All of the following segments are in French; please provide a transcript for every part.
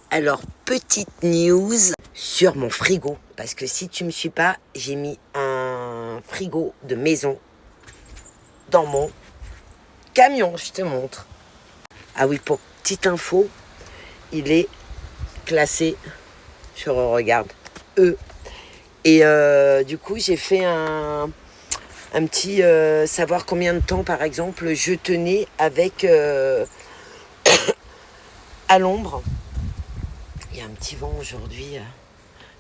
Alors, petite news sur mon frigo. Parce que si tu me suis pas, j'ai mis un frigo de maison dans mon camion. Je te montre. Ah oui, pour petite info, il est classé, je regarde, E. Et du coup, j'ai fait un petit savoir combien de temps, par exemple, je tenais avec à l'ombre. Il y a un petit vent aujourd'hui.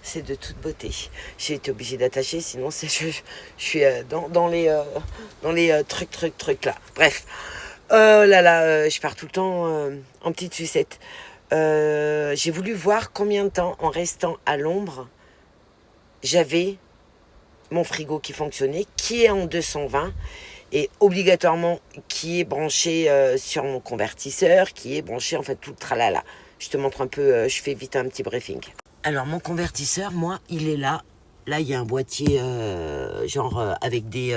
C'est de toute beauté. J'ai été obligée d'attacher, sinon je suis dans les trucs là. Bref. Je pars tout le temps en petite sucette. J'ai voulu voir combien de temps, en restant à l'ombre, j'avais mon frigo qui fonctionnait, qui est en 220 et obligatoirement qui est branché sur mon convertisseur, qui est branché, en fait, tout le tralala. Je te montre un peu, je fais vite un petit briefing. Alors, mon convertisseur, moi, il est là. Là, il y a un boîtier avec des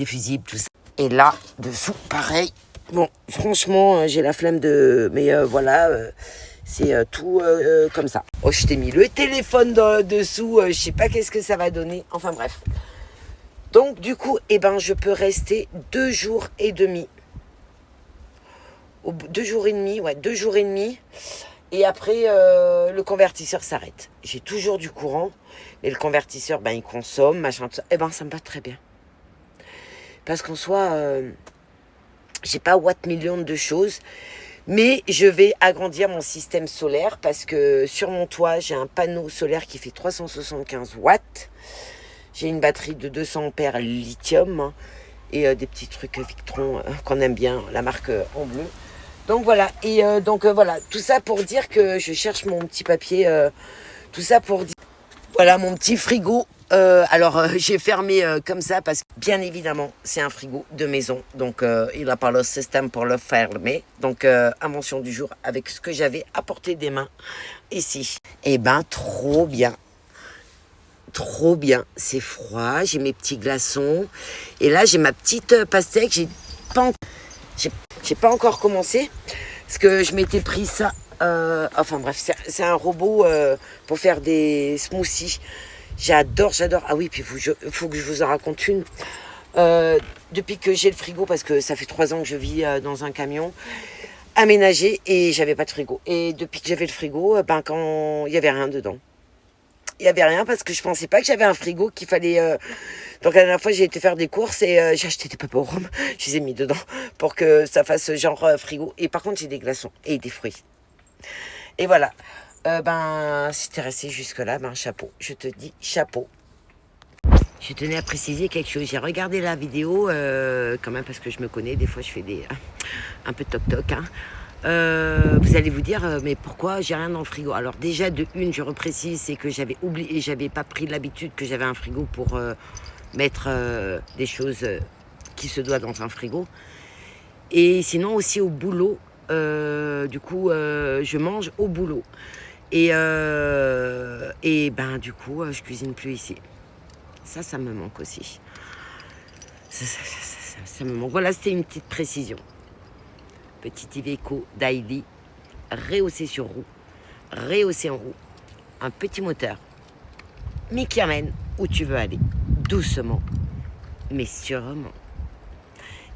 fusibles, tout ça. Et là, dessous, pareil. Bon, franchement, j'ai la flemme de... Mais voilà, c'est tout comme ça. Oh, je t'ai mis le téléphone dessous. Je sais pas qu'est-ce que ça va donner. Enfin, bref. Donc, du coup, je peux rester 2 jours et demi. 2 jours et demi, ouais, 2 jours et demi. Et après, le convertisseur s'arrête. J'ai toujours du courant, mais le convertisseur, il consomme, machin, tout ça. Ça me va très bien. Parce qu'en soi, j'ai pas watt-million de choses, mais je vais agrandir mon système solaire parce que sur mon toit, j'ai un panneau solaire qui fait 375 watts. J'ai une batterie de 200 ampères lithium et des petits trucs Victron qu'on aime bien, la marque en bleu. Donc voilà, et voilà, tout ça pour dire que je cherche mon petit papier, tout ça pour dire, voilà mon petit frigo. J'ai fermé comme ça parce que bien évidemment c'est un frigo de maison, donc il n'a pas le système pour le fermer. Donc invention du jour avec ce que j'avais à portée des mains ici. Trop bien, c'est froid, j'ai mes petits glaçons et là j'ai ma petite pastèque. J'ai pas encore commencé parce que je m'étais pris ça. C'est un robot pour faire des smoothies. J'adore. Ah oui, puis faut que je vous en raconte une. Depuis que j'ai le frigo, parce que ça fait 3 ans que je vis dans un camion aménagé et j'avais pas de frigo. Et depuis que j'avais le frigo, quand il y avait rien dedans. Il n'y avait rien parce que je pensais pas que j'avais un frigo qu'il fallait... Donc la dernière fois, j'ai été faire des courses et j'ai acheté des papas au rhum. Je les ai mis dedans pour que ça fasse genre frigo. Et par contre, j'ai des glaçons et des fruits. Et voilà. Si t'es resté jusque-là, chapeau. Je te dis chapeau. Je tenais à préciser quelque chose. J'ai regardé la vidéo quand même parce que je me connais. Des fois, je fais un peu toc-toc. Vous allez vous dire mais pourquoi j'ai rien dans le frigo? Alors déjà de une, je reprécise, c'est que j'avais oublié, j'avais pas pris l'habitude que j'avais un frigo pour mettre des choses qui se doivent dans un frigo. Et sinon aussi au boulot, je mange au boulot et du coup je cuisine plus ici. Ça me manque aussi. Ça me manque. Voilà, c'était une petite précision. Petit Iveco Daily, rehaussé sur roue, rehaussé en roue, un petit moteur, mais qui amène où tu veux aller, doucement, mais sûrement.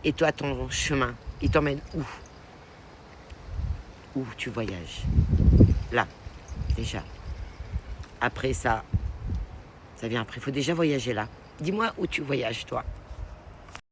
Et toi, ton chemin, il t'emmène où? Où tu voyages? Là, déjà. Après ça vient après. Il faut déjà voyager là. Dis-moi où tu voyages, toi.